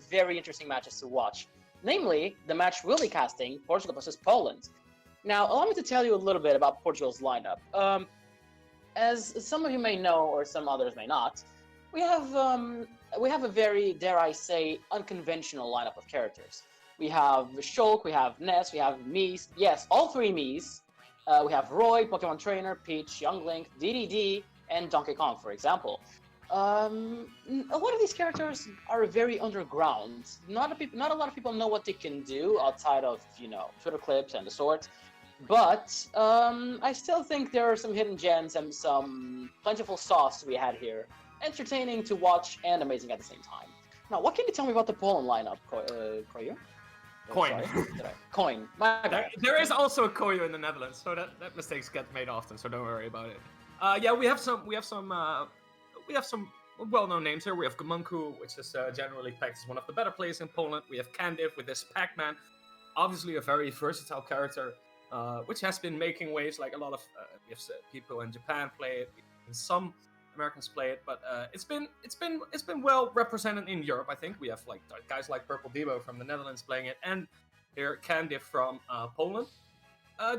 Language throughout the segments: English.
very interesting matches to watch. Namely, the match we'll be casting, Portugal versus Poland. Now, allow me to tell you a little bit about Portugal's lineup. As some of you may know, or some others may not, we have a very, dare I say, unconventional lineup of characters. We have Shulk, we have Ness, we have Mies. Yes, all three Mies. We have Roy, Pokemon Trainer, Peach, Young Link, DDD, and Donkey Kong, for example. A lot of these characters are very underground. Not a lot of people know what they can do outside of, Twitter clips and the sort. But I still think there are some hidden gems and some plentiful sauce to be had here. Entertaining to watch and amazing at the same time. Now, what can you tell me about the Poland lineup, Koyu? Coin. Coin. My bad. There is also a Koyu in the Netherlands, so that mistakes get made often. So don't worry about it. Yeah, we have some well-known names here. We have Gomoku, which is generally pegged as one of the better players in Poland. We have Candiv with this Pac-Man, obviously a very versatile character, which has been making waves. Like a lot of we have people in Japan play it, and some Americans play it, but it's been well represented in Europe. I think we have like guys like Purple Debo from the Netherlands playing it, and here Candiv from Poland.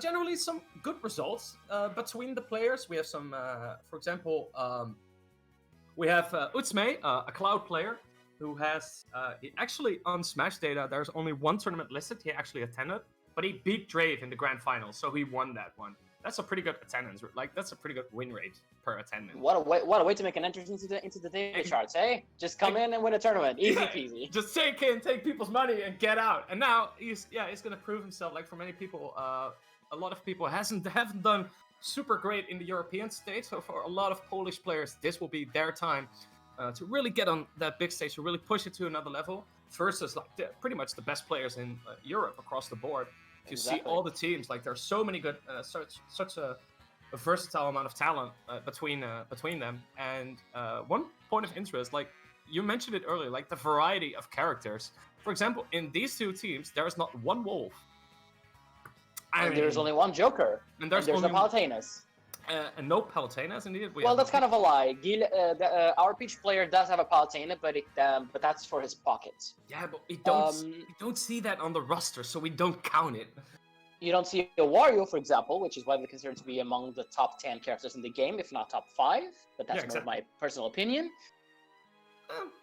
Generally, some good results between the players. We have some, for example, we have Utsme, a Cloud player, who has actually on Smash data. There's only one tournament listed. He actually attended, but he beat Drave in the grand final, so he won that one. That's a pretty good attendance. Like that's a pretty good win rate per attendance. What a way to make an entrance into the data charts, eh? Just come in and win a tournament, easy peasy. Just take people's money and get out. And now he's gonna prove himself. Like for many people, a lot of people haven't done super great in the European stage. So for a lot of Polish players, this will be their time to really get on that big stage, to really push it to another level versus like pretty much the best players in Europe across the board. You see all the teams, like there's so many good, such a versatile amount of talent between them. And one point of interest, like you mentioned it earlier, like the variety of characters. For example, in these two teams, there is not one wolf. And there's only one Joker. And there's no Palutenas. And no Palutenas, indeed. Well, that's kind of a lie. Our Peach player does have a Palutena, but that's for his pockets. Yeah, but we don't see that on the roster, so we don't count it. You don't see a Wario, for example, which is widely considered to be among the top 10 characters in the game, if not top 5. But that's more my personal opinion.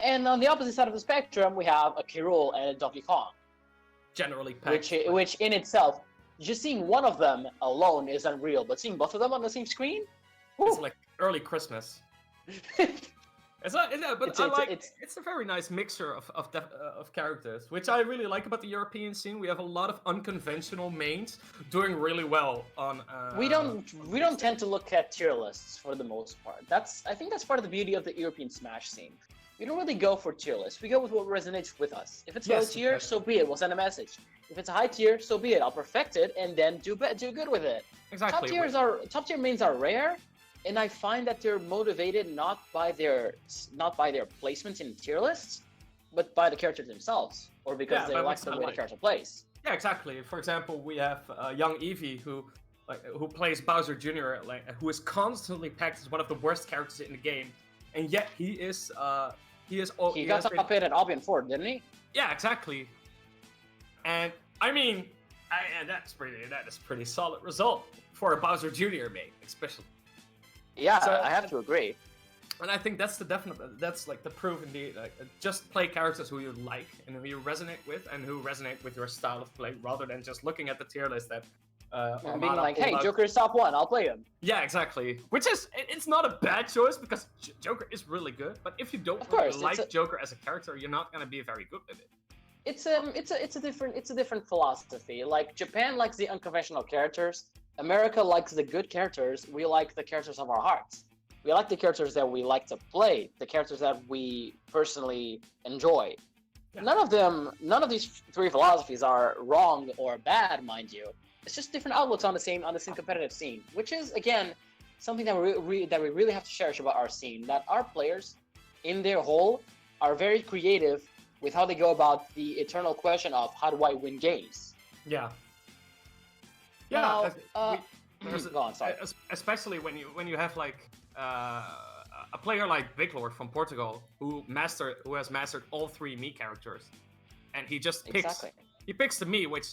And on the opposite side of the spectrum, we have a K. Rool and a Donkey Kong. Generally packed. Which in itself, just seeing one of them alone is unreal, but seeing both of them on the same screen, it's like early Christmas. It's a very nice mixture of characters, which I really like about the European scene. We have a lot of unconventional mains doing really well on. We don't tend to look at tier lists for the most part. I think that's part of the beauty of the European Smash scene. We don't really go for tier lists. We go with what resonates with us. If it's low tier, so be it. We'll send a message. If it's a high tier, so be it. I'll perfect it and then do good with it. Exactly. Top tier mains are rare, and I find that they're motivated not by their placement in tier lists, but by the characters themselves, or because they like the way the character plays. Yeah, exactly. For example, we have young Eevee who plays Bowser Jr., who is constantly pegged as one of the worst characters in the game, and yet he got top 8 at Albion 4, didn't he? Yeah, exactly. And I mean, that is pretty solid result for a Bowser Jr. main, especially. Yeah, so, I have to agree. And I think that's like the proof indeed. Like, just play characters who you like and who you resonate with, and who resonate with your style of play, rather than just looking at the tier list that. Being like, hey, Joker is top 1, I'll play him. Yeah, exactly. It's not a bad choice because Joker is really good. But if you don't like Joker as a character, you're not gonna be very good with it. It's a different philosophy. Like Japan likes the unconventional characters. America likes the good characters. We like the characters of our hearts. We like the characters that we like to play. The characters that we personally enjoy. Yeah. None of these three philosophies are wrong or bad, mind you. It's just different outlooks on the same competitive scene, which is again something that we really have to cherish about our scene. That our players, in their whole, are very creative with how they go about the eternal question of how do I win games. Yeah. Yeah. Go on, sorry. Especially when you have like a player like Big Lord from Portugal who has mastered all 3 Mii characters, and he just picks the Mii, which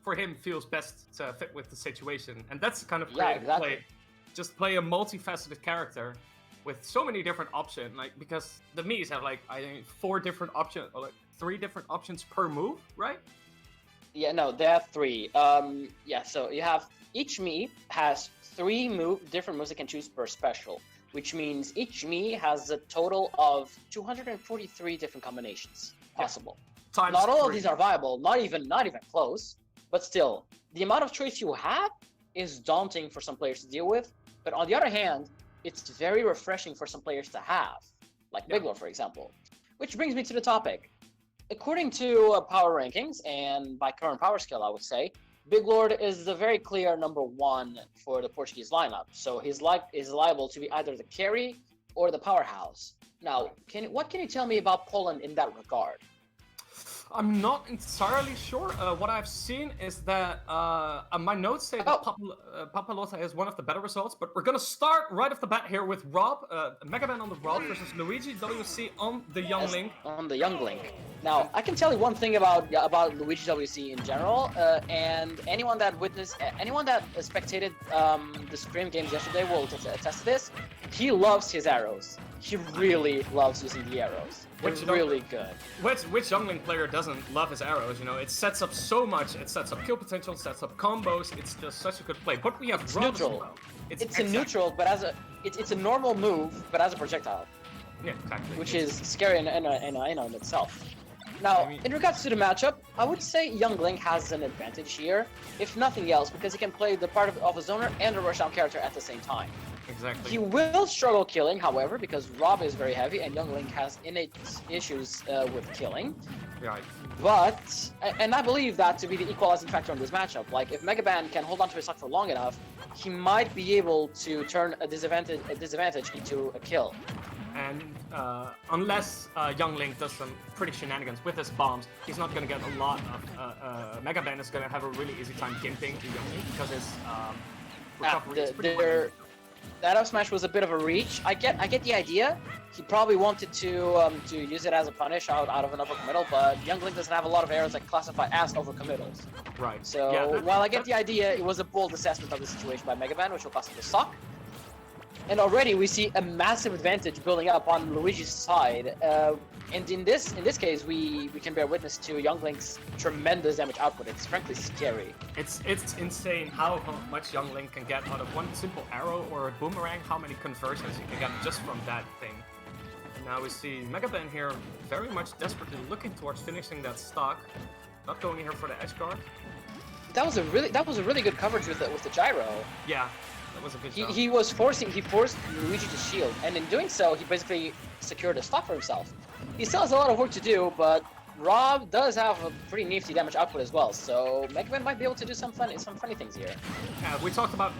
for him feels best to fit with the situation, and that's the kind of creative play. Just play a multifaceted character with so many different options, like because the Mii's have like I think 4 different options, or like 3 different options per move, right? Yeah, no, there are 3. Yeah, so you have each Mii has 3 different moves it can choose per special, which means each Mii has a total of 243 different combinations possible. Times not all 3. of these are viable, not even close, but still, the amount of choice you have is daunting for some players to deal with. But on the other hand, it's very refreshing for some players to have, like Big Lord, for example. Which brings me to the topic. According to power rankings, and by current power scale, I would say, Big Lord is the very clear number 1 for the Portuguese lineup. So he's liable to be either the carry or the powerhouse. Now, what can you tell me about Poland in that regard? I'm not entirely sure. What I've seen is that my notes say that Papalota is one of the better results, but we're gonna start right off the bat here with Rob, Mega Man on the Rob versus Luigi WC on the Young Link. On the Young Link. Now, I can tell you one thing about Luigi WC in general, and anyone that spectated the Scream games yesterday will attest to this. He loves his arrows. He really loves using the arrows. They're really good. Which Young Link player doesn't love his arrows? You know, it sets up so much. It sets up kill potential, sets up combos. It's just such a good play. But we have Rob as well. It's a neutral, but it's a normal move, but as a projectile. Yeah, exactly. Which is scary in itself. Now, in regards to the matchup, I would say Young Link has an advantage here, if nothing else, because he can play the part of a zoner and a rushdown character at the same time. Exactly. He will struggle killing, however, because Rob is very heavy and Young Link has innate issues with killing. Right. But, and I believe that to be the equalizing factor in this matchup. Like, if Mega Man can hold on to his stock for long enough, he might be able to turn a disadvantage into a kill. And unless Young Link does some pretty shenanigans with his bombs, he's not going to get a lot of... Mega Man is going to have a really easy time gimping to Young Link because his recovery is pretty quick. That up smash was a bit of a reach. I get the idea. He probably wanted to use it as a punish out of an overcommittal, but Young Link doesn't have a lot of arrows that classify as overcommittals. Right. So yeah, while I get the idea, it was a bold assessment of the situation by Mega Man, which will cost him the stock. And already we see a massive advantage building up on Luigi's side. And in this case, we can bear witness to Young Link's tremendous damage output. It's frankly scary. It's insane how much Young Link can get out of one simple arrow or a boomerang, how many conversions he can get just from that thing. And now we see Mega Man here very much desperately looking towards finishing that stock. Not going here for the edge guard. That was a really good coverage with the gyro. Yeah. That was a good job. He forced Luigi to shield, and in doing so, he basically secured a stock for himself. He still has a lot of work to do, but Rob does have a pretty nifty damage output as well, so Mega Man might be able to do some funny things here. Yeah, we talked about...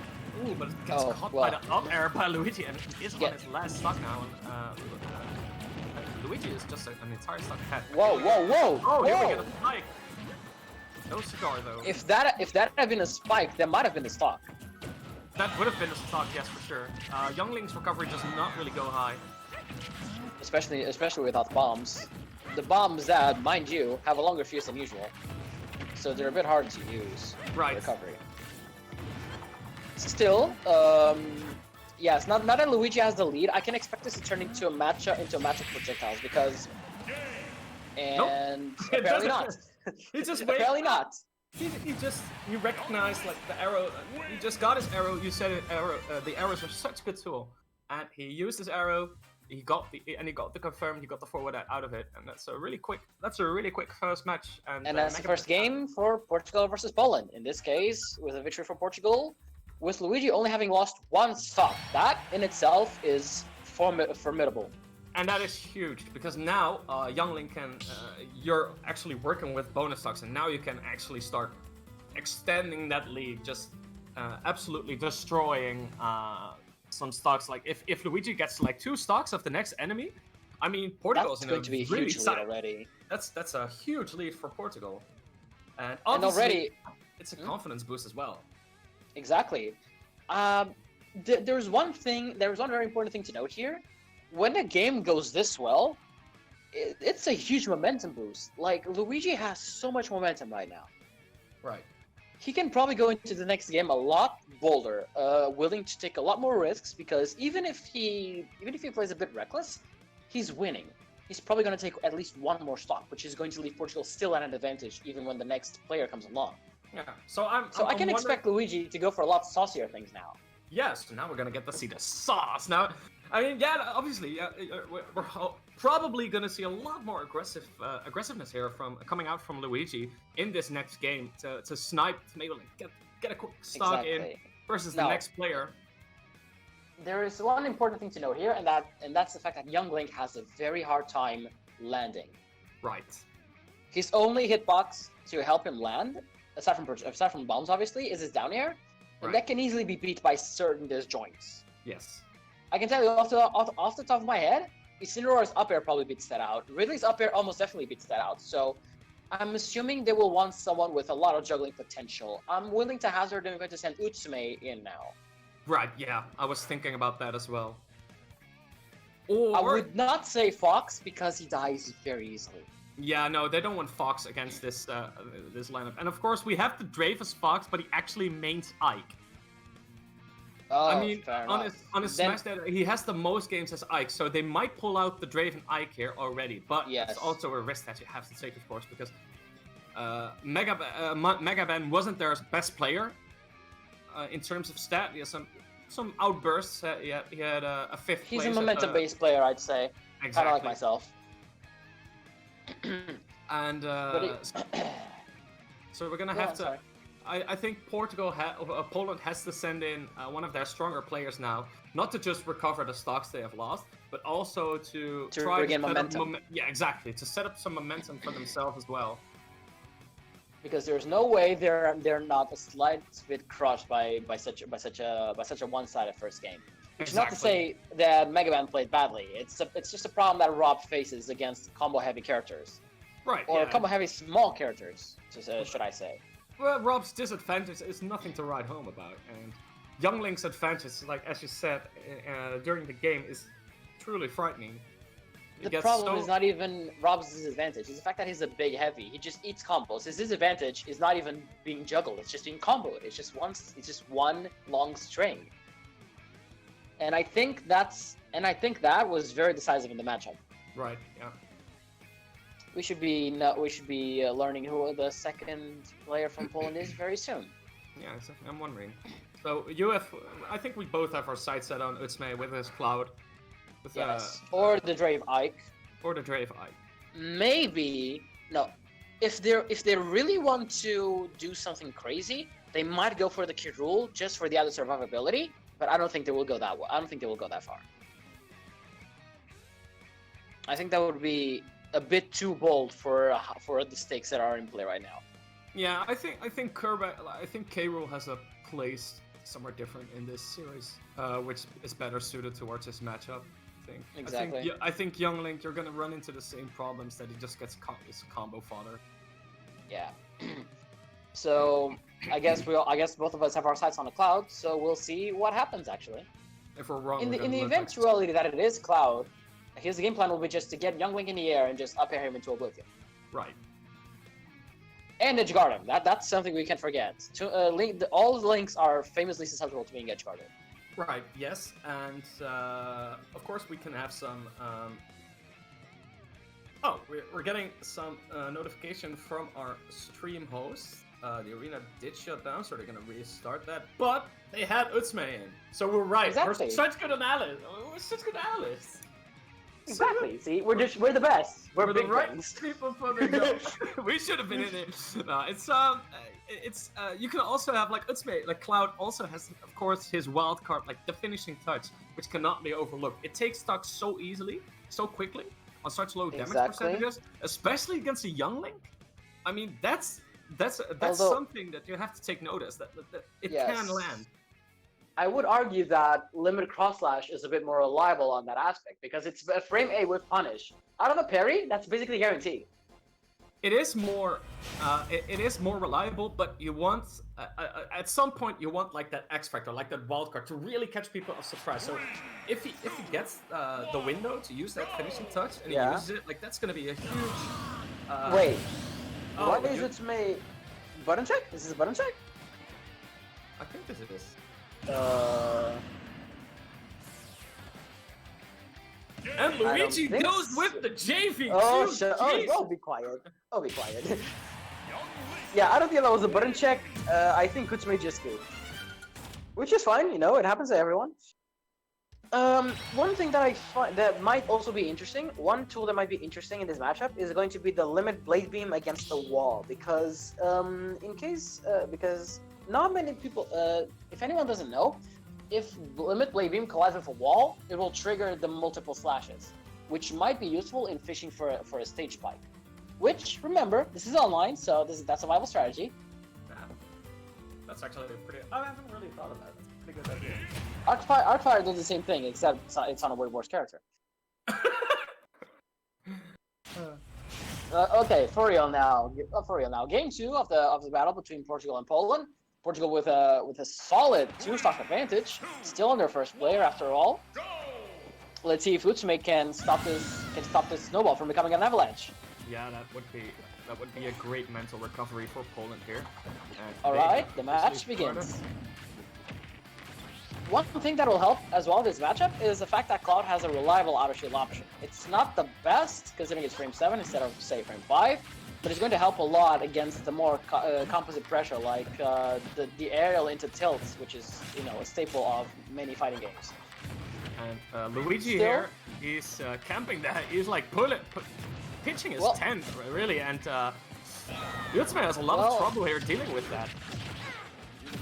Ooh, but it gets caught by the up air by Luigi, and he is on his last stock now. And Luigi is just an entire stock ahead. Whoa! Oh, here we get a spike. No cigar, though. If that had been a spike, that might have been a stock. That would have been a stock, yes, for sure. Young Link's recovery does not really go high. Especially without bombs. The bombs that, mind you, have a longer fuse than usual. So they're a bit hard to use. Right. Recovery. Still, yes, now that Luigi has the lead, I can expect this to turn into a matchup of projectiles because... And nope. apparently not. He just apparently not. He recognized like the arrow. He just got his arrow. You said it, arrow. The arrows are such a good tool, and he used his arrow. He got the confirm. He got the forward out of it, and that's a really quick first match. And that's the first game for Portugal versus Poland. In this case, with a victory for Portugal, with Luigi only having lost 1 stock. That in itself is formidable. And that is huge, because now Young Link can, you're actually working with bonus stocks, and now you can actually start extending that lead, just absolutely destroying some stocks. Like, if Luigi gets like 2 stocks of the next enemy, I mean, Portugal's going to be a really huge lead already. That's a huge lead for Portugal. And already, it's a confidence boost as well. Exactly. There's one very important thing to note here. when a game goes this well, it's a huge momentum boost. Like, Luigi has so much momentum right now. Right. He can probably go into the next game a lot bolder, willing to take a lot more risks, because even if he plays a bit reckless, he's winning. He's probably going to take at least one more stock, which is going to leave Portugal still at an advantage, even when the next player comes along. Yeah. So I can expect Luigi to go for a lot saucier things now. Yes. So now we're gonna get to see the sauce. Now, I mean, yeah, obviously, we're probably gonna see a lot more aggressiveness here coming out from Luigi in this next game to snipe, to maybe like get a quick stock in versus the next player. There is one important thing to know here, and that's the fact that Young Link has a very hard time landing. Right. His only hitbox to help him land, aside from bombs, obviously, is his down air, and that can easily be beat by certain disjoints. Yes. I can tell you off the top of my head, Incineroar's up air probably beats that out. Ridley's up air almost definitely beats that out. So I'm assuming they will want someone with a lot of juggling potential. I'm willing to hazard they're going to send Utsume in now. Right, yeah. I was thinking about that as well. Or... I would not say Fox because he dies very easily. Yeah, no, they don't want Fox against this this lineup. And of course, we have the Drave as Fox, but he actually mains Ike. Oh, I mean, on his Smash data, he has the most games as Ike, so they might pull out the Draven Ike here already. But it's also a risk that you have to take, of course, because Megaban wasn't their best player in terms of stat. He has some outbursts. He had a fifth place. He's a momentum-based player, I'd say. Exactly. Kind of like myself. And so we're gonna have to. I think Poland has to send in one of their stronger players now, not to just recover the stocks they have lost, but also to try regain to momentum. Yeah, exactly, to set up some momentum for themselves as well. Because there's no way they're not a slight bit crushed by such a one-sided first game. Which is not to say that Mega Man played badly. It's just a problem that Rob faces against combo-heavy characters. Right. Or combo-heavy small characters, should I say. Well, Rob's disadvantage is nothing to write home about, and Young Link's advantage, like as you said during the game, is truly frightening. The problem is not even Rob's disadvantage. It's the fact that he's a big heavy. He just eats combos. His disadvantage is not even being juggled. It's just being comboed. It's just one long string. And I think that was very decisive in the matchup. Right. Yeah. We should be learning who the second player from Poland is very soon. Yeah, exactly. I'm wondering. So I think we both have our sights set on Utsume with his Cloud. With, or the Drave Ike. Or the Drave Ike. Maybe no. If they really want to do something crazy, they might go for the Kid Rule just for the added survivability. But I don't think they will go that way. I don't think they will go that far. I think that would be a bit too bold for the stakes that are in play right now. Yeah, I think K. Rool has a place somewhere different in this series, which is better suited towards this matchup. I think. Exactly. I think Young Link, you're gonna run into the same problems that he just gets combo fodder. Yeah. So I guess both of us have our sights on the Cloud. So we'll see what happens actually. If we're wrong, in the eventuality that it is Cloud, his game plan will be just to get Young Link in the air and just up air him into oblivion. Right. And edge guard him. That's something we can't forget. All the links are famously susceptible to being edge guarded. Right. Yes, and of course we can have some. We're getting some notification from our stream host. The arena did shut down, so they're gonna restart that. But they had Utsume in, so we're right. Exactly. We're such good analysts. We're such good analysts. Exactly. See, we're the best. We're big the right things. people for the job. We should have been in it. No, it's you can also have like Utsume, like Cloud also has, of course, his wild card, like the finishing touch, which cannot be overlooked. It takes stock so easily, so quickly on such low damage percentages, especially against a Young Link. I mean, that's something that you have to take notice that it can land. I would argue that limited cross slash is a bit more reliable on that aspect because it's a frame A with punish. Out of a parry, that's basically guaranteed. it is more it is more reliable, but you want at some point you want like that X factor, like that wild card to really catch people off surprise. So if he gets the window to use that finishing touch and he uses it, like that's gonna be a huge. Wait, oh, what is it made? Button check? Is this a button check? I think this is. And Luigi goes with the JV. Oh, shut up. Oh, be quiet. Oh, be quiet. Yeah, I don't think that was a button check. I think Kutsume just goofed. Which is fine, you know, it happens to everyone. One thing that I find that might also be interesting, one tool that might be interesting in this matchup is going to be the limit blade beam against the wall, because because not many people, if anyone doesn't know, if limit blade beam collides with a wall, it will trigger the multiple slashes, which might be useful in fishing for a stage spike. Which, remember, this is online, so that's a viable strategy. Yeah. That's actually pretty. I haven't really thought of that. That's a pretty good idea. Arcfire does the same thing, except it's on a World Wars character. Okay, for real now. Game 2 of the battle between Portugal and Poland. Portugal with a solid 2-stock advantage, still on their first player after all. Let's see if Utsume can stop this snowball from becoming an avalanche. Yeah, that would be a great mental recovery for Poland here. All right, the match begins. One thing that will help as well in this matchup is the fact that Cloud has a reliable auto shield option. It's not the best, considering it's frame 7 instead of, say, frame 5, but it's going to help a lot against the more composite pressure, like the aerial into tilts, which is, you know, a staple of many fighting games. And Luigi here, he's camping that. He's like pitching his tent, really, and Utsume has a lot of trouble here dealing with that.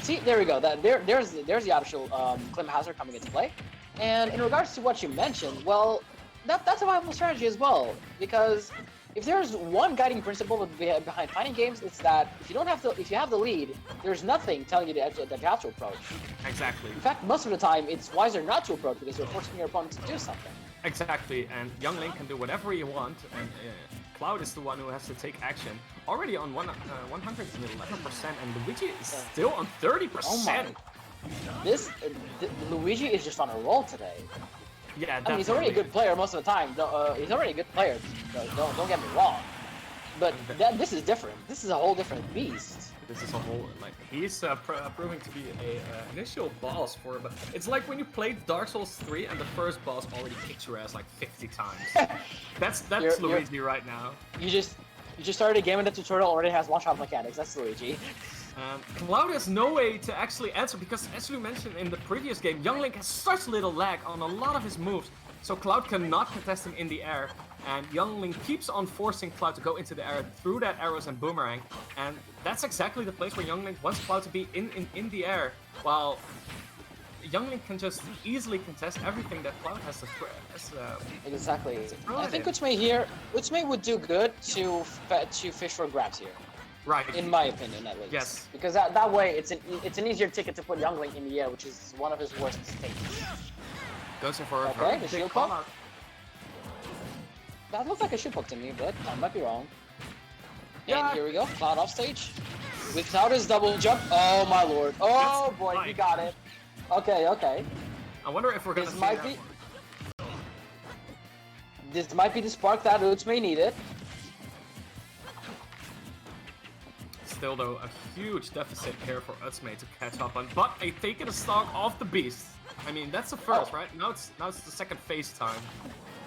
See, there we go. There's the actual Clem Hazard coming into play. And in regards to what you mentioned, well, that's a viable strategy as well, because if there's one guiding principle behind fighting games, it's that if you have the lead, there's nothing telling you that you have to approach. Exactly. In fact, most of the time, it's wiser not to approach because you're forcing your opponent to do something. Exactly, and Young Link can do whatever you want, and Cloud is the one who has to take action. Already on 111%, and Luigi is still on 30%. Oh my. Luigi is just on a roll today. Yeah, I mean, he's already a good player most of the time. He's already a good player. Don't get me wrong. But this is different. This is a whole different beast. This is a whole, like, he's proving to be a initial boss for, but it's like when you played Dark Souls 3 and the first boss already kicked your ass like 50 times. That's Luigi right now. You just started a game and the tutorial already has one-shot mechanics. That's Luigi. Cloud has no way to actually answer because, as we mentioned in the previous game, Young Link has such little lag on a lot of his moves, so Cloud cannot contest him in the air, and Young Link keeps on forcing Cloud to go into the air through that arrows and boomerang, and that's exactly the place where Young Link wants Cloud to be in the air, while Young Link can just easily contest everything that Cloud has to Exactly. I think Utsume would do good to fish for grabs here. Right. In my opinion, at least. Yes. Because that way, it's an easier ticket to put Young Link in the air, which is one of his worst mistakes. Goes in for a the shield poke. That looks like a shield poke to me, but I might be wrong. And here we go, Cloud off stage. Without his double jump. Oh my lord. Oh boy, he got it. Okay. I wonder if we're gonna see that. This might be the spark that Utsume needed. Still, though, a huge deficit here for Utsume to catch up on, but a taking a stock off the beast. I mean, that's the first, right? Now it's the second phase time.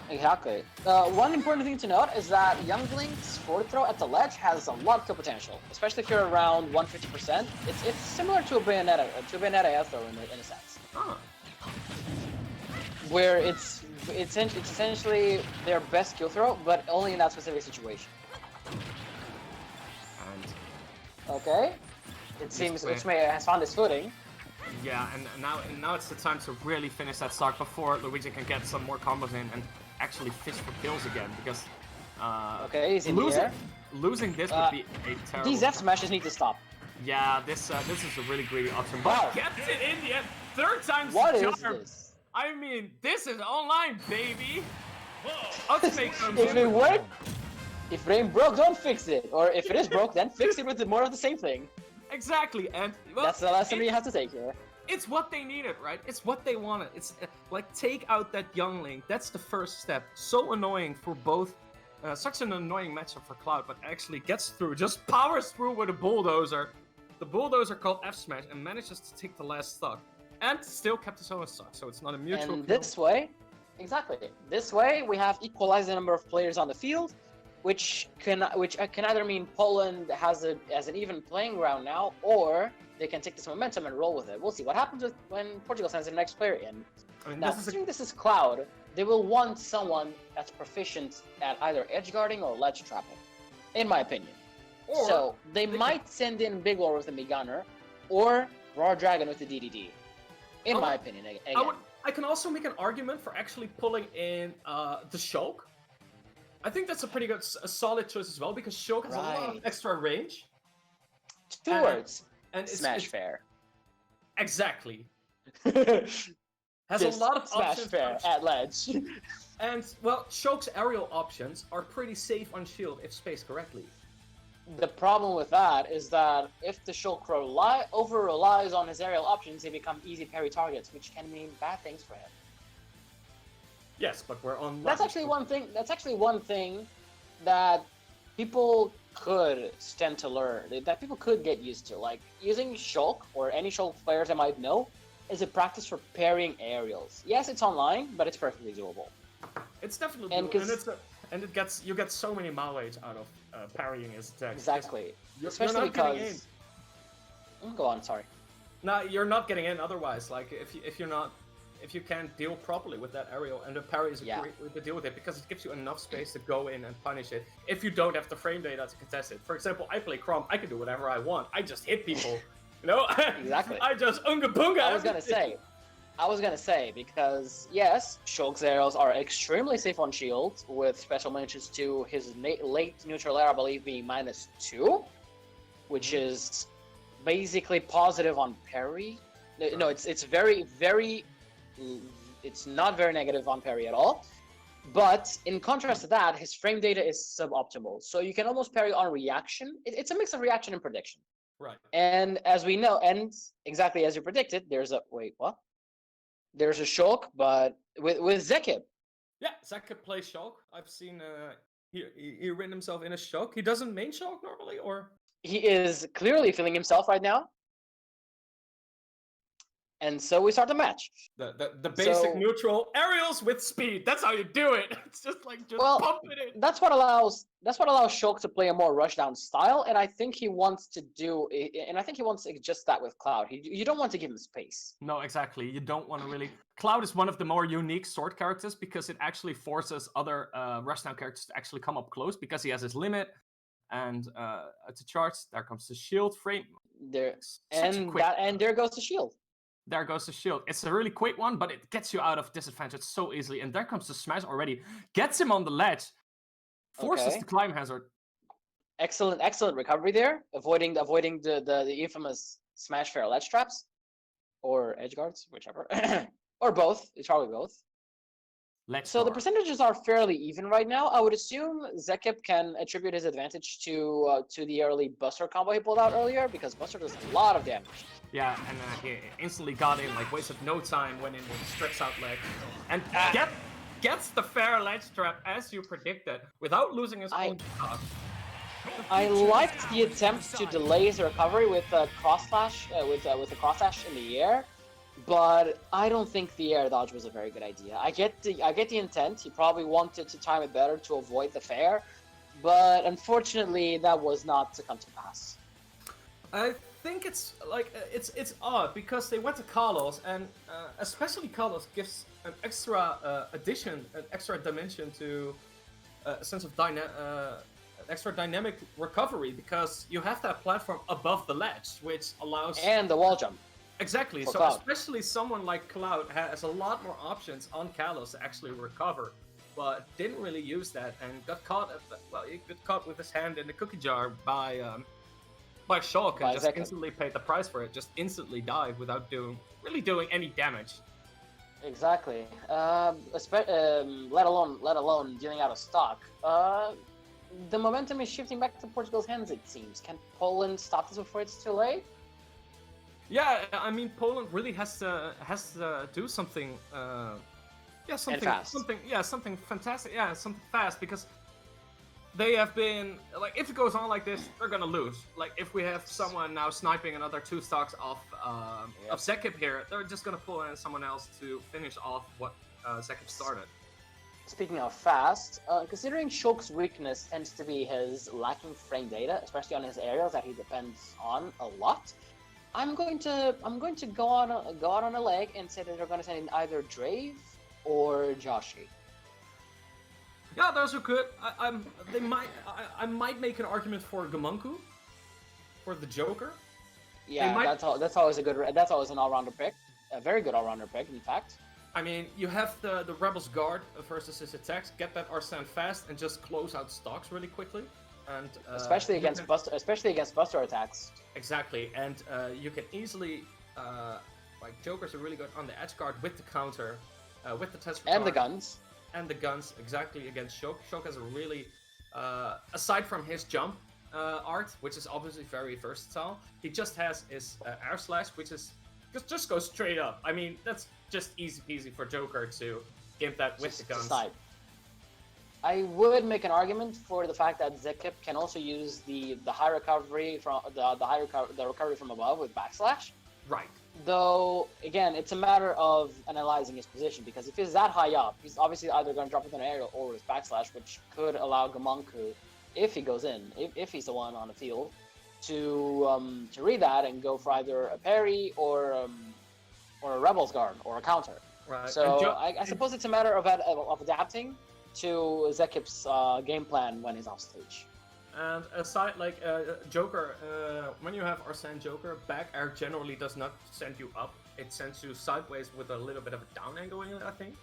Exactly. One important thing to note is that Young Link's forward throw at the ledge has a lot of kill potential, especially if you're around 150%. It's similar to a Bayonetta air throw in a sense. Huh. Where it's essentially their best kill throw, but only in that specific situation. Okay, it seems Utsume has found his footing. Yeah, and now it's the time to really finish that stock before Luigi can get some more combos in and actually fish for kills again, because okay, he's in the air. Losing this would be a terrible. These F smashes need to stop. Yeah, this is a really greedy option, but gets it in the end. Third time's What charm. is this? I mean, this is online, baby. Utsume comes if it ain't broke, don't fix it. Or if it is broke, then fix it with more of the same thing. Exactly, and well, that's the lesson you have to take here. It's what they needed, right? It's what they wanted. It's like, take out that youngling. That's the first step. So annoying for both. Such an annoying matchup for Cloud, but actually gets through, just powers through with a bulldozer. The bulldozer called F Smash and manages to take the last stock. And still kept his own stock, so it's not a mutual And kill. this way, exactly. This way, we have equalized the number of players on the field, which can either mean Poland has an even playing ground now, or they can take this momentum and roll with it. We'll see what happens when Portugal sends their next player in. I mean, Now, considering this is Cloud, they will want someone that's proficient at either edge guarding or ledge trapping, in my opinion. Or so they might send in Big War with the Big Gunner, or Raw Dragon with the DDD. In my opinion, again. I can also make an argument for actually pulling in the Shulk. I think that's a pretty good, a solid choice as well, because Shulk has a lot of extra range. Two words. And Smash fair. Exactly. Has a lot of Smash options. Fair at ledge. And, well, Shulk's aerial options are pretty safe on shield if spaced correctly. The problem with that is that if the Shulk over relies on his aerial options, they become easy parry targets, which can mean bad things for him. Yes, but we're on. That's actually one thing. That's actually one thing that people could stand to learn. That people could get used to. Like using Shulk or any Shulk players I might know is a practice for parrying aerials. Yes, it's online, but it's perfectly doable. It's definitely doable, and you get so many mileage out of parrying his attacks. Exactly, especially because. Go on, sorry. No, you're not getting in otherwise. Like if you can't deal properly with that aerial, and the parry is a great way to deal with it because it gives you enough space to go in and punish it. If you don't have the frame data to contest it, for example, I play Chrome, I can do whatever I want. I just hit people, you know. Exactly. I just unga bunga. I was gonna say because yes, Shulk's arrows are extremely safe on shield with special mentions to his late neutral air, I believe, being -2, which is basically positive on parry. No, it's very, very. It's not very negative on parry at all. But in contrast to that, his frame data is suboptimal. So you can almost parry on reaction. It's a mix of reaction and prediction. Right. And as we know, and exactly as you predicted, there's a what? There's a Shulk, but with Zeca. Yeah, Zeca plays Shulk. I've seen he ran himself in a Shulk. He doesn't main Shulk normally, or he is clearly feeling himself right now. And so we start the match. The basic neutral aerials with speed. That's how you do it. It's just pump it in. That's what allows Shulk to play a more rushdown style, and I think he wants to just that with Cloud. You don't want to give him space. No, exactly. You don't want to really. Cloud is one of the more unique sword characters because it actually forces other rushdown characters to actually come up close because he has his limit and to charge. There comes the shield frame. There goes the shield. There goes the shield. It's a really quick one, but it gets you out of disadvantage so easily. And there comes the smash already. Gets him on the ledge. Forces the climb hazard. Excellent recovery there. Avoiding the infamous smash fair ledge traps. Or edge guards, whichever. Or both. It's probably both. So the percentages are fairly even right now. I would assume Zeca can attribute his advantage to the early Buster combo he pulled out earlier, because Buster does a lot of damage. Yeah, and he instantly got in, like wasted no time, went in with a stretch out leg, and gets the fair ledge trap as you predicted, without losing his own stock. I liked the attempt to delay his recovery with a cross slash, with a cross slash in the air. But I don't think the air dodge was a very good idea. I get the intent. He probably wanted to time it better to avoid the fair, but unfortunately that was not to come to pass. I think it's like it's odd because they went to Carlos, and especially Carlos gives an extra addition, an extra dimension to a sense of extra dynamic recovery because you have that platform above the ledge, which allows the wall jump. Exactly, so Cloud. Especially someone like Cloud has a lot more options on Kalos to actually recover, but didn't really use that and got caught he got caught with his hand in the cookie jar by Shulk and just instantly paid the price for it, just instantly died without doing any damage. Exactly. Let alone dealing out of stock. the momentum is shifting back to Portugal's hands, it seems. Can Poland stop this before it's too late? Yeah, I mean Poland really has to do something. Something fantastic. Yeah, something fast because they have been like, if it goes on like this, they're gonna lose. Like if we have someone now sniping another 2 stocks of Zeca here, they're just gonna pull in someone else to finish off what Zeca started. Speaking of fast, considering Shulk's weakness tends to be his lacking frame data, especially on his aerials that he depends on a lot, I'm going to go out on a leg and say that they're going to send in either Drave or Joshi. Yeah, those are good. I might make an argument for Gomoku, for the Joker. Yeah, that's always an all-rounder pick, a very good all-rounder pick, in fact. I mean, you have the Rebels guard versus his attacks. Get that Arsene fast and just close out stocks really quickly, and especially against Buster attacks. Exactly, and you can easily like Jokers are really good on the edge guard with the counter, with the test and the guns. And the guns, exactly, against Shulk. Shulk has a really, aside from his jump art, which is obviously very versatile, he just has his air slash, which is just goes straight up. I mean, that's just easy peasy for Joker to gimp that with the guns. I would make an argument for the fact that Zeca can also use the high recovery from the recovery from above with backslash. Right. Though again, it's a matter of analyzing his position, because if he's that high up, he's obviously either going to drop with an aerial or with backslash, which could allow Gomoku, if he goes in, if he's the one on the field, to read that and go for either a parry or a Rebels guard or a counter. Right. So I suppose it's a matter of adapting to Zekip's game plan when he's off stage. And aside, like Joker, when you have Arsene Joker, back air generally does not send you up; it sends you sideways with a little bit of a down angle in it, I think.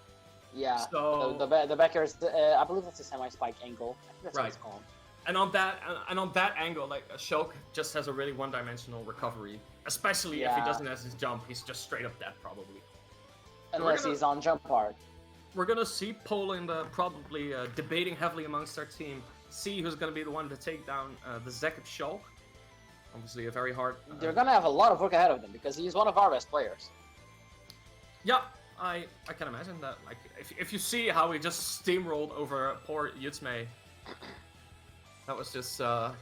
Yeah. So the back air is, I believe that's a semi-spike angle. I think that's what it's called. And on that angle, like Shulk just has a really one-dimensional recovery, especially if he doesn't have his jump. He's just straight up dead probably. Unless he's on jump hard. We're gonna see Poland probably debating heavily amongst their team. See who's gonna be the one to take down the Zeca Shulk. Obviously, a very hard. They're gonna have a lot of work ahead of them because he's one of our best players. Yeah, I can imagine that. Like, if you see how he just steamrolled over poor Yutsmei, that was just That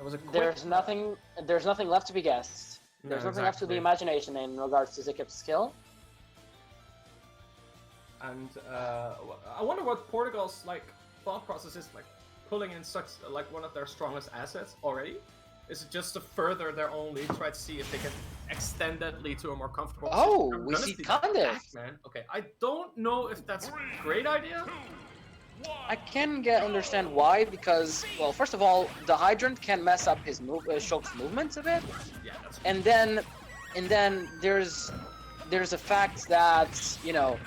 was a quick... There's nothing left to be guessed. There's nothing left to the imagination in regards to Zekip's skill. And I wonder what Portugal's thought process is, pulling in such one of their strongest assets already. Is it just to further their own lead, try to see if they can extend that lead to a more comfortable position? Oh, we see Candice. Man. Okay, I don't know if that's a great idea. I can understand why, because, well, first of all, the Hydrant can mess up his Shulk's movements a bit. Yeah, that's true. And then there's a fact that, you know,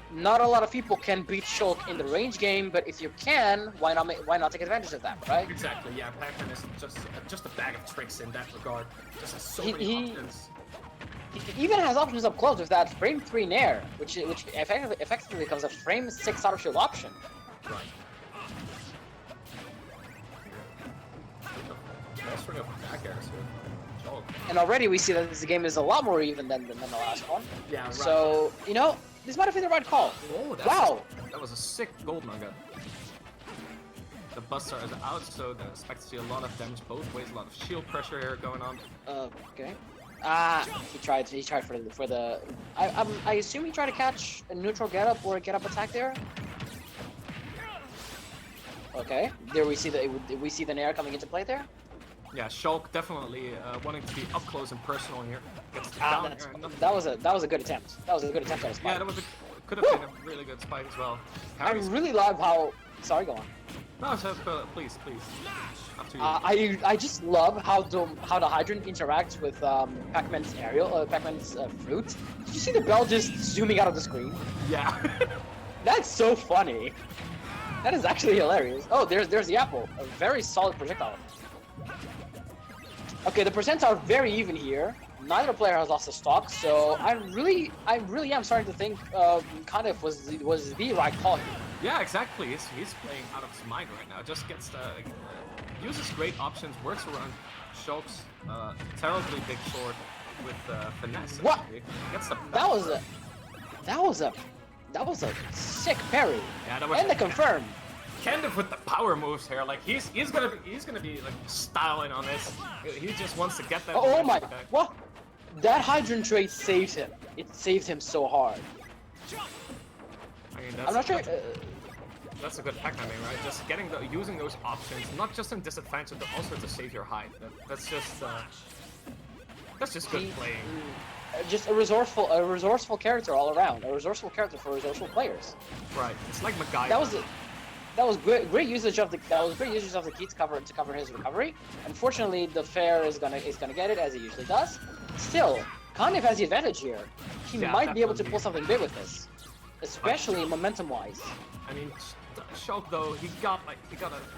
not a lot of people can beat Shulk in the range game, but if you can, why not take advantage of that, right? Exactly. Yeah, Pac-Man is just a bag of tricks in that regard. Just has so many options. He even has options up close with that frame 3 nair, which effectively becomes a frame 6 out of shield option. Right. And already we see that this game is a lot more even than the last one. Yeah, right. So, you know, this might have been the right call. Oh, wow! That was a sick gold nugget. The Buster is out, so I expect to see a lot of damage both ways, a lot of shield pressure here going on. Okay. He tried for the I assume he tried to catch a neutral getup or a getup attack there. Okay, there we see the nair coming into play there. Yeah, Shulk definitely wanting to be up close and personal here. That was a good attempt. That was a good attempt at a spike. Yeah, could have been a really good spike as well. I really love how. Sorry, go on. No, so, please. Up to you. I just love how the Hydrant interacts with Pac-Man's aerial, Pac-Man's fruit. Did you see the bell just zooming out of the screen? Yeah. That's so funny. That is actually hilarious. Oh, there's the apple. A very solid projectile. Okay, the percents are very even here. Neither player has lost a stock, so I really am starting to think Kandif was the right call here. Yeah, exactly. He's playing out of his mind right now. Just gets uses great options, works around Shulk's terribly big sword with finesse. What? Gets the That was a sick parry. Yeah, that was. And the confirm. Kandif with the power moves here, like he's gonna be like styling on this. He just wants to get that. Oh my! What? That hydrant trade saved him. It saved him so hard. I mean, I'm not sure. That's a good Pac-Man, right? Just using those options, not just in disadvantage, but also to save your height. That's just good playing. Just a resourceful character all around. A resourceful character for resourceful players. Right. It's like MacGyver. That was great usage of the key to cover his recovery. Unfortunately, the fair is gonna get it as he usually does. Still, Kandif has the advantage here. He might be able to pull something big with this, especially momentum-wise. I mean, Shulk though, he got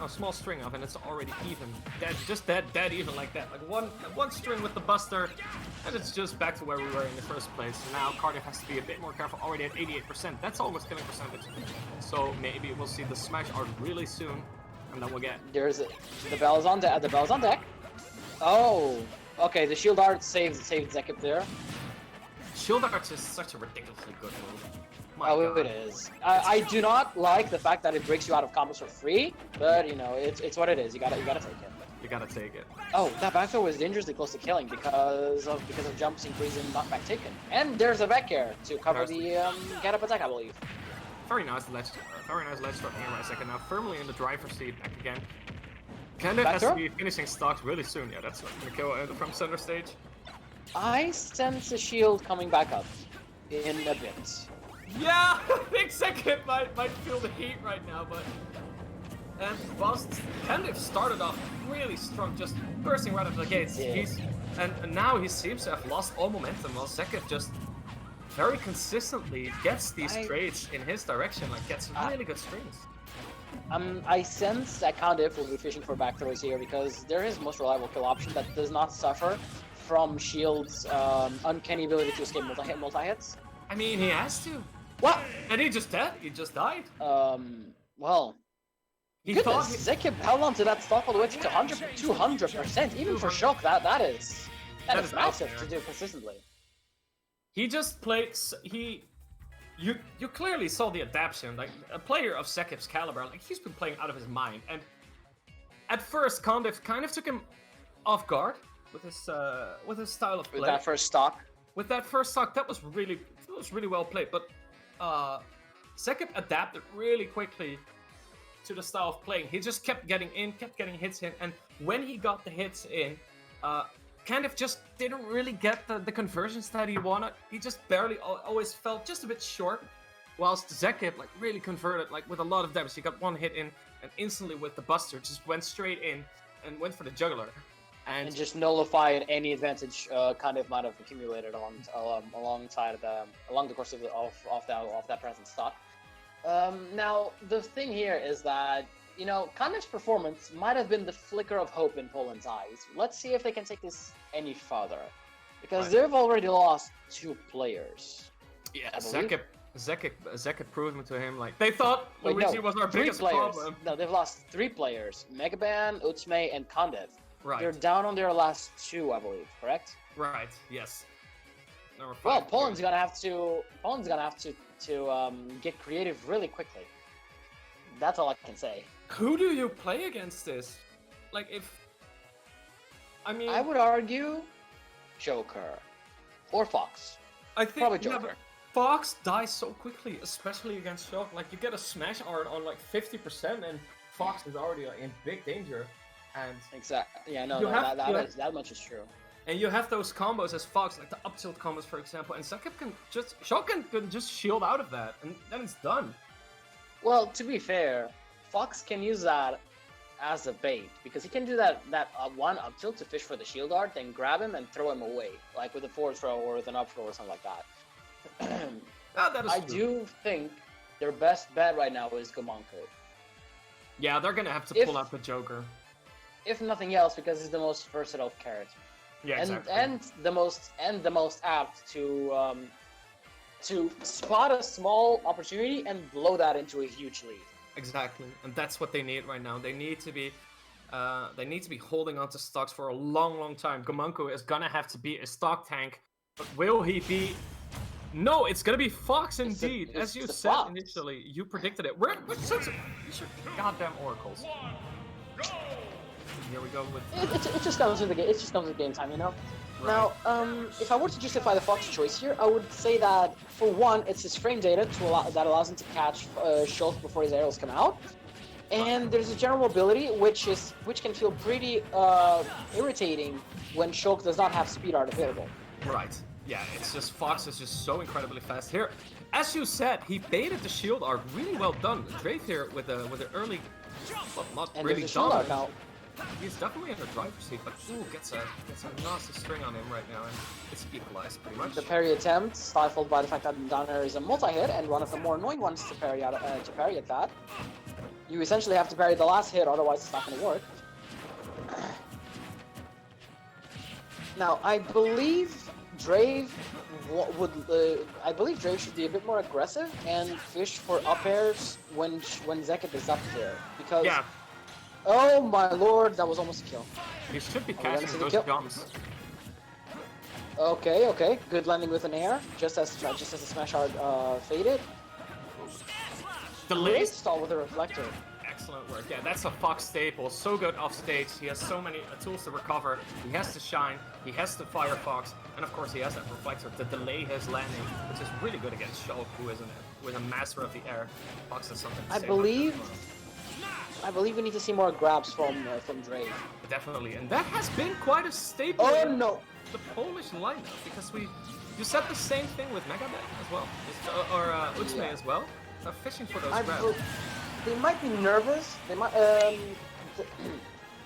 a small string up, and it's already even. Dead even like that. Like one string with the Buster, and it's just back to where we were in the first place. So now Cardiff has to be a bit more careful. Already at 88%. That's almost killing percentage. So maybe we'll see the smash art really soon, and then we'll get. The bell is on deck. The bell is on deck. Oh, okay. The shield art saved Zeca there. Shield art is such a ridiculously good move. It is. I do not like the fact that it breaks you out of combos for free, but you know, it's what it is. You gotta take it. You gotta take it. Oh, that back throw was dangerously close to killing because of jumps increase in knockback taken. And there's a back air to cover the get up attack, I believe. Very nice ledge start here right second. Now firmly in the driver's seat back again. Kandif has to be finishing stocks really soon. Yeah, that's gonna kill from center stage. I sense a shield coming back up in a bit. Yeah, I think Zeca might feel the heat right now, but whilst Kandif started off really strong, just bursting right out of the gates, yeah. and now he seems to have lost all momentum, while Zeca just very consistently gets these trades in his direction, like gets really good strings. I sense that Kandif will be fishing for back throws here because they're his most reliable kill option that does not suffer from Shield's uncanny ability to escape multi-hits. I mean, he has to. What? And he just died. He just died. Well, goodness, Zeca held on to that stock all the way to 200%. Even for Shulk, that is massive to do consistently. He just played. You clearly saw the adaptation. Like a player of Zekip's caliber, like he's been playing out of his mind. And at first, Kandif kind of took him off guard with his style of play. With that first stock. With that first stock, that was really well played. But Zeca adapted really quickly to the style of playing. He just kept getting hits in, and when he got the hits in, Kandif just didn't really get the conversions that he wanted. He just barely always felt just a bit short, whilst Zeca like really converted like with a lot of damage. He got one hit in, and instantly with the Buster just went straight in and went for the juggler. And just nullified any advantage Kandif might have accumulated along the course of that present stock. Now the thing here is that Kandif's performance might have been the flicker of hope in Poland's eyes. Let's see if they can take this any further, because they've already lost 2 players. Yeah, Zeca proved to him like they thought Luigi was our biggest problem. No, they've lost 3 players: Megaban, Utsme, and Kandif. Right. They're down on their last 2, I believe. Correct? Right. Yes. Number 5. Well, Poland's gonna have to get creative really quickly. That's all I can say. Who do you play against this? Like I would argue Joker or Fox. I think probably Joker. Yeah, Fox dies so quickly, especially against Shulk. Like you get a smash art on like 50%, and Fox is already like, in big danger. And exactly, yeah, no, that much is true. And you have those combos as Fox, like the up tilt combos, for example, and Shulk can just shield out of that, and then it's done. Well, to be fair, Fox can use that as a bait because he can do that one up tilt to fish for the shield art, then grab him and throw him away, like with a forward throw or with an up throw or something like that. I do think their best bet right now is Gomoku. Yeah, they're gonna have to pull out the Joker. if nothing else, because he's the most versatile character. Yeah, exactly. And the most apt to spot a small opportunity and blow that into a huge lead. Exactly, and that's what they need right now. They need to be holding on to stocks for a long time. Gomoku is gonna have to be a stock tank, but will he be? No, it's gonna be Fox indeed, as you said Fox. initially. You predicted it. We're such goddamn oracles. Here we go with. It just comes with the game. It just comes with game time, you know. Right. Now, if I were to justify the Fox choice here, I would say that for one, it's his frame data that allows him to catch Shulk before his arrows come out, and there's a general ability which can feel pretty irritating when Shulk does not have speed art available. Right. Yeah, it's just Fox is just so incredibly fast here. As you said, he baited the shield art really well done. Drake here with an early, well, not And really there's a shield art dominant. now. He's definitely in the driver's seat, but ooh, gets a nasty string on him right now, and it's equalized pretty much. The parry attempt stifled by the fact that the down air is a multi-hit, and one of the more annoying ones to parry at that. You essentially have to parry the last hit, otherwise it's not going to work. Now, I believe Drave should be a bit more aggressive and fish for up airs when Zeca is up there, because. Yeah. Oh my lord, that was almost a kill. He should be Are we gonna catching see the those kill? jumps. Okay, good landing with an air, just as the smash art faded. Delayed. Great stall with a reflector. Excellent work. Yeah, that's a Fox staple. So good off stage. He has so many tools to recover. He has to shine. He has to fire Fox, and of course he has that reflector to delay his landing, which is really good against Shulk, who is a master of the air. Fox has something to say. I believe we need to see more grabs from Drake. Definitely, and that has been quite a staple. Oh in no! The Polish lineup, because you said the same thing with Megaman as well, or Utsune as well. Fishing for those grabs. They might be nervous. They might.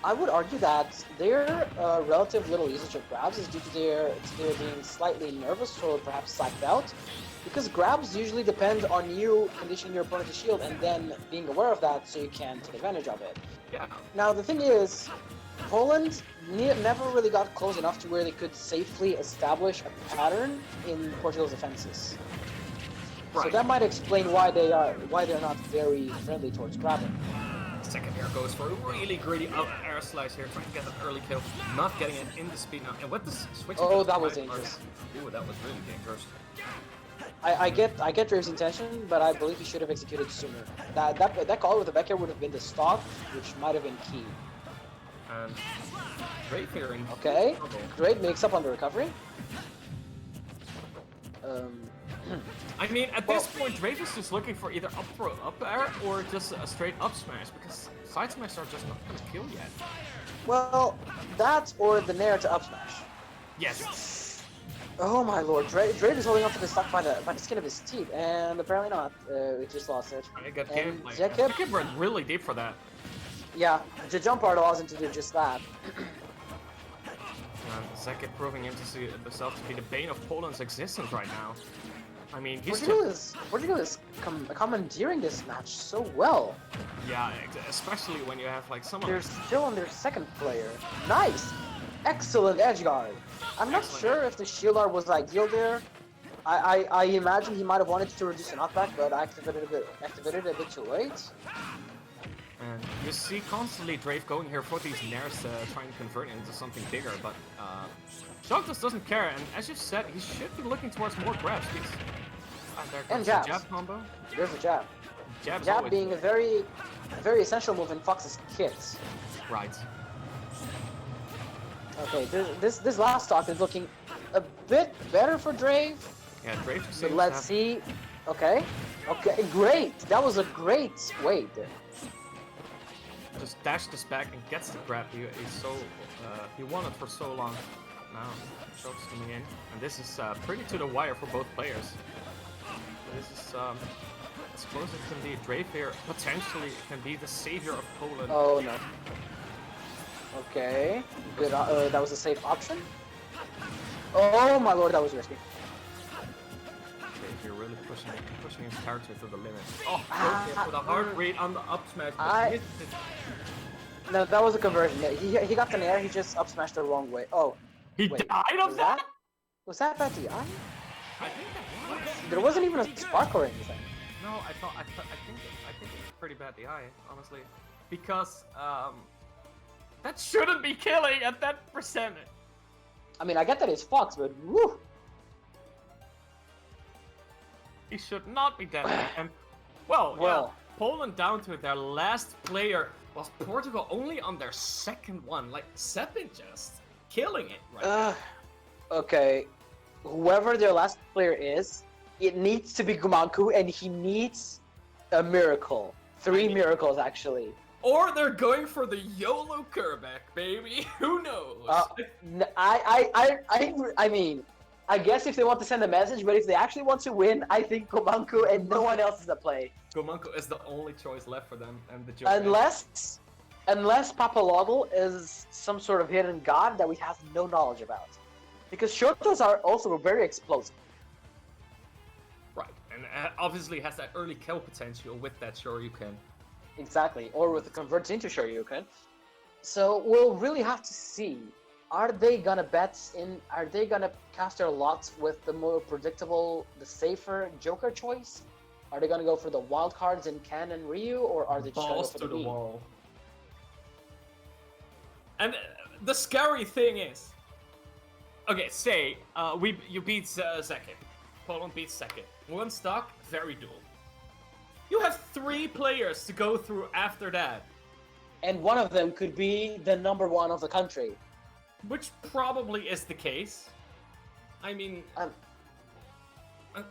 I would argue that their relative little usage of grabs is due to their being slightly nervous or perhaps psyched out. Because grabs usually depend on you conditioning your opponent to shield and then being aware of that so you can take advantage of it. Yeah. Now the thing is, Poland never really got close enough to where they could safely establish a pattern in Portugal's defenses. Right. So that might explain why they're not very friendly towards grabbing. Second air goes for a really greedy air slice here, trying to get an early kill, not getting it in the speed now. And with the switch. Oh, that was dangerous. Ooh, that was really dangerous. I get Drave's intention, but I believe he should have executed sooner. That call with the back air would have been the stock, which might have been key. And Drave here in Okay, Drave makes up on the recovery. I mean, at this point, Drave is just looking for either up throw, up air, or just a straight up smash, because side smash are just not going to kill yet. Well, that or the nair to up smash. Yes. Oh my lord, Drave is holding on to the stock by the skin of his teeth, and apparently not. We just lost it. I got And Zeca went really deep for that. Yeah, the jump part allows him to do just that. Zeca proving himself to be the bane of Poland's existence right now. I mean, Portugal is commandeering this match so well. Yeah, especially when you have like someone. They're still on their second player. Nice! Excellent edge guard. I'm not sure if the shield art was ideal there. I imagine he might have wanted to reduce the knockback, but activated it a bit too late. And you see constantly Drave going here for these nairs, trying to convert it into something bigger, but Shulk just doesn't care, and as you said, he should be looking towards more grabs. And jabs. The jab combo. There's a jab. Jab being a very essential move in Fox's kit. Right. Okay, this last stock is looking a bit better for Drave. Yeah, Drave. So let's see. Okay, great. That was a great wait. Just dashed this back and gets the grab. He won it for so long. Now Shulk's coming in, and this is pretty to the wire for both players. This is as close as can be. Drave here potentially can be the savior of Poland. Oh no. Okay, good. That was a safe option. Oh my lord, that was risky. Drave here really pushing his character to the limit. Oh, with a hard read on the up smash. No, that was a conversion. Yeah, he got the nair, he just up smashed the wrong way. Oh. He wait, died of that? Was that bad DI? I think that was. There wasn't even a spark or anything. No, I think it's pretty bad DI, honestly. Because, that shouldn't be killing at that percentage. I mean, I get that it's Fox, but woo! He should not be dead. And, well, yeah, Poland down to their last player was Portugal only on their second one. Like, Zeca just killing it right now. Okay, whoever their last player is, it needs to be Gomoku, and he needs a miracle. Three miracles, actually. Or they're going for the YOLO Kerbeck, baby. Who knows? I mean, I guess if they want to send a message, but if they actually want to win, I think Gomoku and no one else is at play. Gomoku is the only choice left for them, and the joke unless Papalogl is some sort of hidden god that we have no knowledge about, because Shotos are also very explosive. Right, and obviously has that early kill potential with that Shoryuken. Exactly, or with the converts into Shoryuken. So we'll really have to see. Are they gonna bet in? Are they gonna cast their lots with the more predictable, the safer Joker choice? Are they gonna go for the wild cards in Ken and Ryu, or are they just gonna go for the wall? And the scary thing is, okay, say you beat Zeca, Poland beats Zeca. One stock, very dual. You have 3 players to go through after that. And one of them could be the #1 of the country. Which probably is the case. I mean,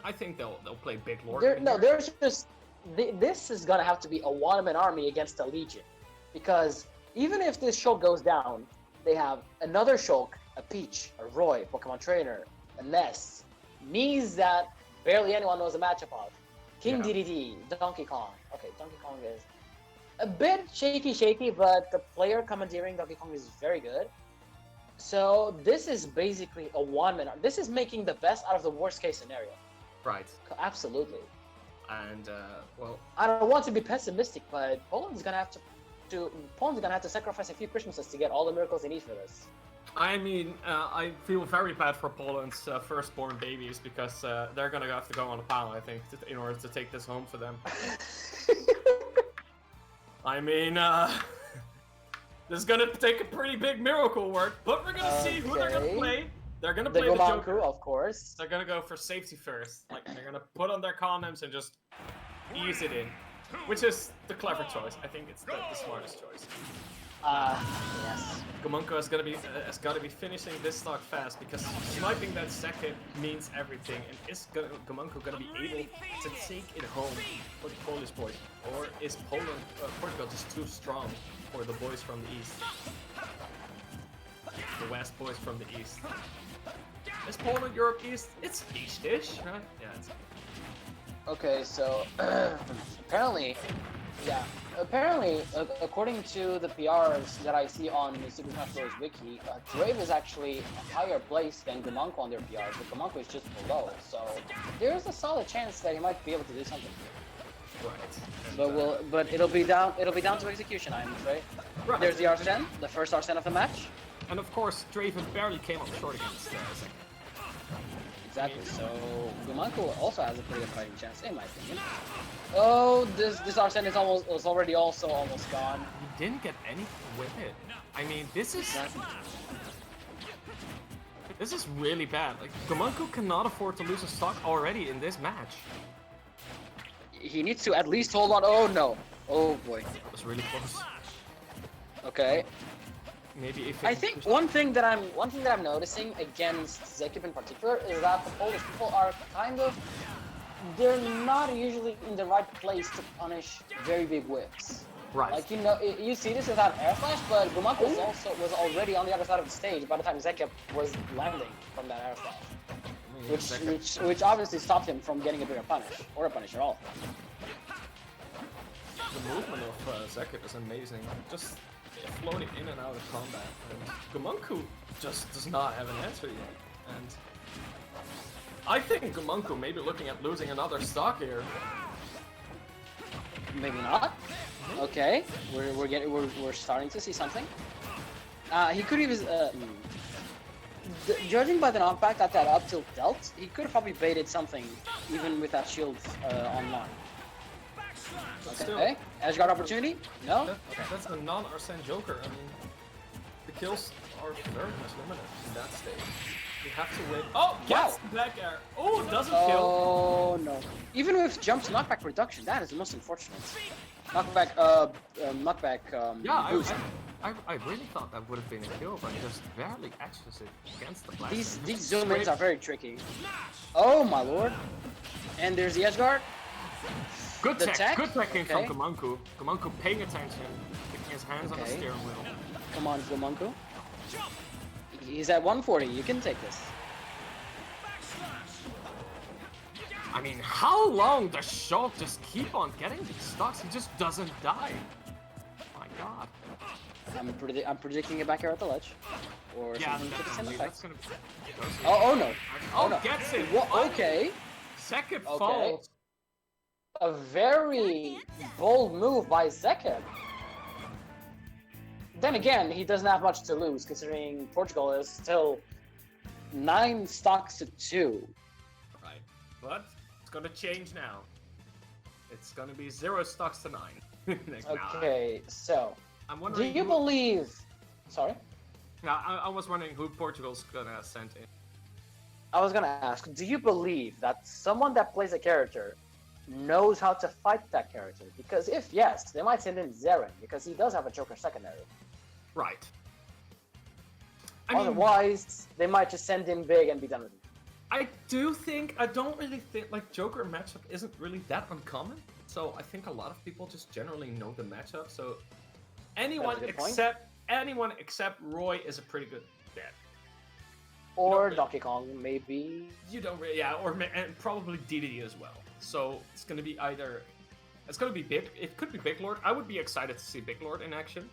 I think they'll play Big Lord. There's just... This is gonna have to be a one-man army against a Legion. Because even if this Shulk goes down, they have another Shulk, a Peach, a Roy, Pokemon Trainer, a Ness, Mies that barely anyone knows a matchup of. King DDD, Donkey Kong. Okay, Donkey Kong is a bit shaky, but the player commandeering Donkey Kong is very good. So this is basically a one-man. This is making the best out of the worst-case scenario. Right. Absolutely. And well, I don't want to be pessimistic, but Poland's gonna have to sacrifice a few Christmases to get all the miracles they need for this. I mean, I feel very bad for Poland's firstborn babies because they're gonna have to go on a panel, I think, in order to take this home for them. I mean, this is gonna take a pretty big miracle work, but we're gonna see who they're gonna play. They're gonna play the Joker, of course. They're gonna go for safety first. Like, they're gonna put on their condoms and just ease it in, which is the clever choice. I think it's the smartest choice. Yes. Gomoku has got to be finishing this stock fast because sniping that second means everything. And is Gomoku gonna be able to take it home for the Polish boys, or is Portugal just too strong for the boys from the east? The West boys from the east. Is Poland Europe East? It's East-ish, right? Yeah. It's... Okay, so apparently, according to the PRs that I see on the Super Smash Bros. Wiki, Drave is actually a higher place than Gomoku on their PRs, but Gomoku is just below. So there's a solid chance that he might be able to do something. Right. But it'll be down to execution, I'm afraid. Right. There's the Arsene, the first Arsene of the match. And of course, Draven barely came up short against Zeca. Exactly, so Gomoku also has a pretty good fighting chance, in my opinion. Oh, this Arsene is already almost gone. He didn't get anything with it. I mean, this is really bad. Like, Gomoku cannot afford to lose a stock already in this match. He needs to at least hold on. Oh no! Oh boy! That was really close. Okay. Maybe if I think one thing that I'm noticing against Zeca in particular is that the Polish people are they're not usually in the right place to punish very big whiffs. Right. Like, you know, you see this without air flash, but Gomoku was already on the other side of the stage by the time Zeca was landing from that air flash, which obviously stopped him from getting a bigger punish or a punish at all. The movement of Zeca is amazing. Just floating in and out of combat, and Gomoku just does not have an answer yet. And I think Gomoku may be looking at losing another stock here. Maybe not. Okay, we're starting to see something. He could even judging by the knockback that up tilt dealt, he could have probably baited something even with that shield online. Okay, edge guard opportunity? No. That's a non-Arsene Joker. I mean, the kills are very much limited in that stage. You have to wait. Oh, gets the back air. Oh, doesn't kill. Oh no. Even with jumps knockback reduction, that is the most unfortunate. Knockback, Yeah, boost. I really thought that would have been a kill, but just barely edges it against the blast. These zoom ins are very tricky. Oh my lord. And there's the edge guard. Good tech okay. from Gomoku. Gomoku paying attention, keeping his hands on the steering wheel. Come on, Gomoku. He's at 140, you can take this. I mean, how long does Shulk just keep on getting these stocks? He just doesn't die. My god. I'm predicting a back air at the ledge. Or yeah, something to the same effect. gonna be... Oh no. Oh no. Gets it! What? Okay. Second falls. A very bold move by Zeca. Then again, he doesn't have much to lose, considering Portugal is still 9 stocks to 2. Right, but it's gonna change now. It's gonna be 0 stocks to 9. Okay, so I'm wondering. Do you believe? Sorry. Yeah, I was wondering who Portugal's gonna send in. I was gonna ask, do you believe that someone that plays a character knows how to fight that character? Because if yes, they might send in Zeren, because he does have a Joker secondary. Right. Otherwise, they might just send in big and be done with it. I don't really think, like, Joker matchup isn't really that uncommon. So I think a lot of people just generally know the matchup. So anyone except Roy is a pretty good bet. Or Donkey Kong, maybe. You don't really, yeah, and probably DDD as well. So it's gonna be big. It could be Big Lord. I would be excited to see Big Lord in action.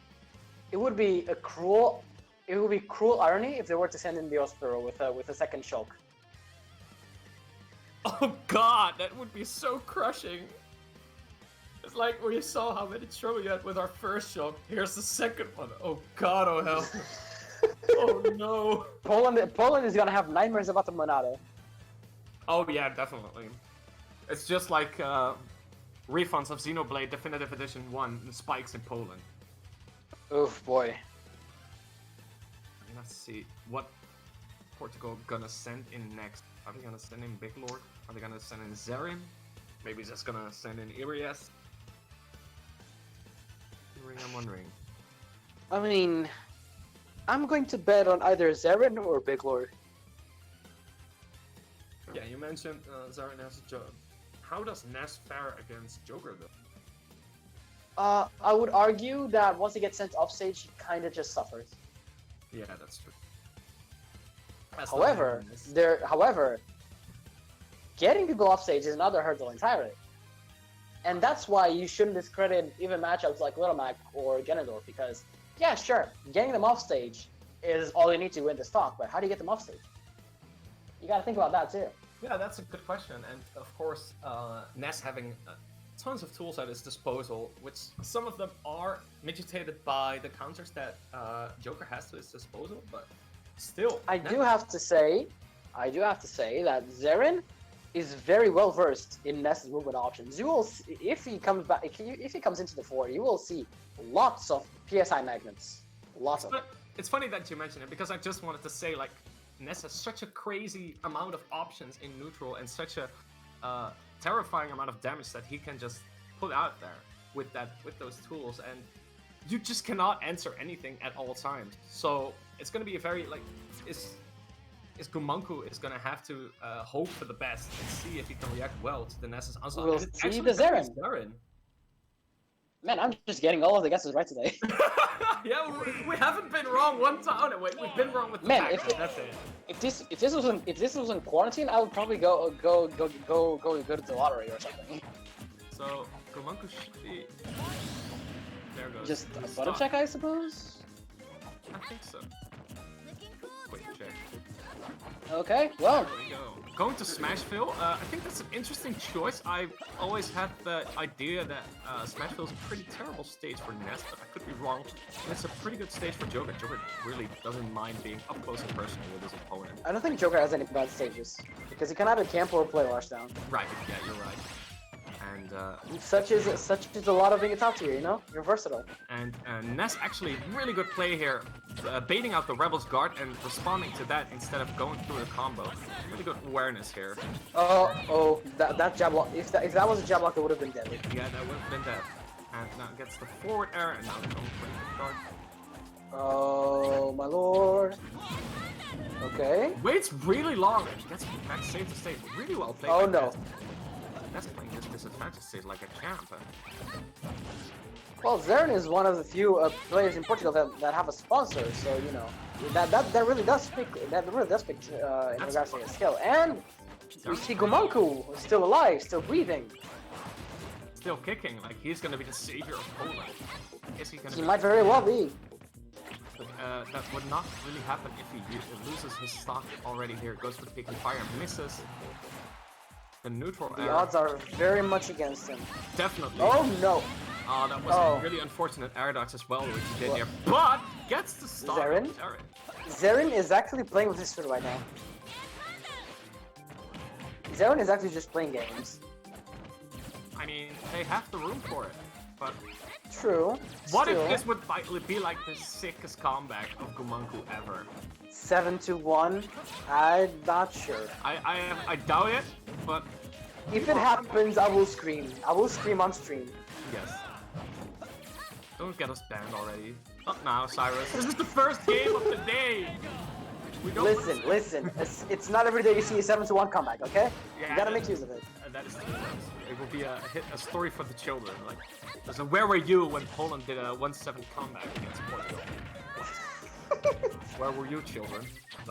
It would be cruel irony if they were to send in the Ospero with a second Shulk. Oh god, that would be so crushing. It's like we saw how many trouble you had with our first Shulk. Here's the second one. Oh god, oh hell. Oh no. Poland is gonna have nightmares about the Monado. Oh yeah, definitely. It's just like refunds of Xenoblade Definitive Edition 1 and spikes in Poland. Oof, boy. Let's see what Portugal gonna send in next. Are they gonna send in Big Lord? Are they gonna send in Zeren? Maybe just gonna send in Irias. I'm wondering. I mean, I'm going to bet on either Zeren or Big Lord. Yeah, you mentioned Zeren as a joke. How does Ness fare against Joker though? I would argue that once he gets sent off stage, he kind of just suffers. Yeah, that's true. However, getting people off stage is another hurdle entirely. And that's why you shouldn't discredit even matchups like Little Mac or Ganondorf, because, yeah, sure, getting them off stage is all you need to win the stock, but how do you get them off stage? You gotta think about that too. Yeah, that's a good question, and of course, Ness having tons of tools at his disposal, which some of them are mitigated by the counters that Joker has to his disposal, but still. I do have to say that Zeren is very well versed in Ness's movement options. You will see, if he comes back, if he comes into the fore, you will see lots of PSI magnets, lots of them. It's funny that you mentioned it, because I just wanted to say, like, Ness has such a crazy amount of options in neutral and such a terrifying amount of damage that he can just put out there with those tools, and you just cannot answer anything at all times. So it's gonna be a very, like, is Gomoku is gonna have to hope for the best and see if he can react well to the Ness's onslaught. We'll see the Zeren. Man, I'm just getting all of the guesses right today. Yeah, we haven't been wrong one time. Oh, no, wait, we've been wrong with the that's it. If this was in quarantine, I would probably go to the lottery or something. So Gomoku should be. There goes. Just a button check, I suppose. I think so. Quick check. Okay, well, There we go. Going to Smashville, I think that's an interesting choice. I've always had the idea that Smashville is a pretty terrible stage for Ness, but I could be wrong. And it's a pretty good stage for Joker. Joker really doesn't mind being up close and personal with his opponent. I don't think Joker has any bad stages because he can either camp or play washdown. Right, yeah, you're right. And Such is a lot of being a top tier, you know? You're versatile. And Ness actually really good play here, baiting out the Rebel's guard and responding to that instead of going through the combo. Really good awareness here. That jab lock. If that was a jab lock, it would have been deadly. Yeah, that would have been dead. And now gets the forward air, and now going for the guard. Oh my lord. Okay. Waits really long and gets back safe to stage. Really well played. Oh no. That's playing this disadvantage stage like a champ. Well, Zern is one of the few players in Portugal that have a sponsor, so you know that really does speak. That really does speak in regards to his skill. And we see Gomoku still alive, still breathing. Still kicking, like he's gonna be the savior of Poland. Is he gonna? He might very well be. That would not really happen if he loses his stock already here. Goes for the kick and fire, misses. The neutral The air. odds are very much against him. Definitely. Oh no! Oh, that was a really unfortunate air dodge as well, which he did here. But gets the stop. Zeren? Zeren is actually playing with his foot right now. Zeren is actually just playing games. I mean, they have the room for it, but True. what Still, if this would be like the sickest comeback of Gomoku ever? 7-1? I'm not sure. I doubt it, but If it happens, I will scream. I will scream on stream. yes. Don't get us banned already. Not now, Cyrus. This is the first game of the day. We don't Listen. It's not every day you see a 7-1 comeback, okay? Yeah, You gotta make use of it. That is true. It will be a story for the children. Like, so where were you when Poland did a 1-7 comeback against Portugal? Where were you, children?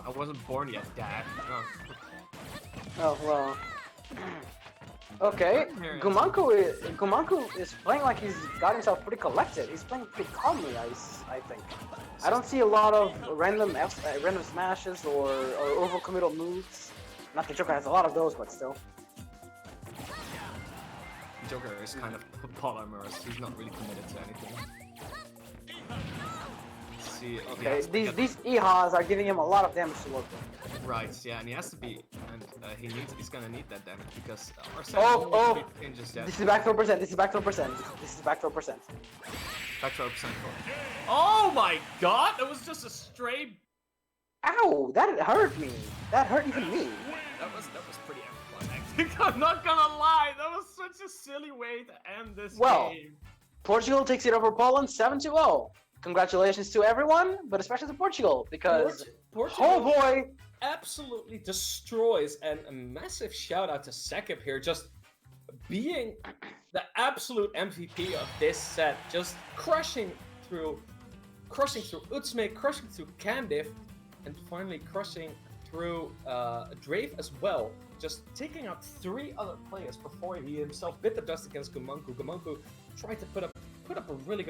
I wasn't born yet, Dad. Oh well. Okay, Gomoku is playing like he's got himself pretty collected. He's playing pretty calmly, I think. I don't see a lot of random smashes or overcommittal moves. Not that Joker has a lot of those, but still. Joker is kind of polyamorous. He's not really committed to anything. See, Okay, these EHAs are giving him a lot of damage to work with. Right, yeah, and he has to be, and he's gonna need that damage because our Oh! in just yet. This is back throw percent. This is back throw percent. This is back throw percent. Back to percent. Oh my god, that was just a straight. Ow! That hurt me. That hurt even me. That was pretty anticlimactic. I'm not gonna lie, that was such a silly way to end this game. Portugal takes it over Poland 7-0. Congratulations to everyone, but especially to Portugal, because Portugal oh boy, absolutely destroys, and a massive shout out to Zeca here, just being the absolute MVP of this set, just crushing through Utsme, crushing through Candiff, and finally crushing through Drave as well, just taking out 3 other players before he himself bit the dust against Gomoku. Gomoku tried to put up a really good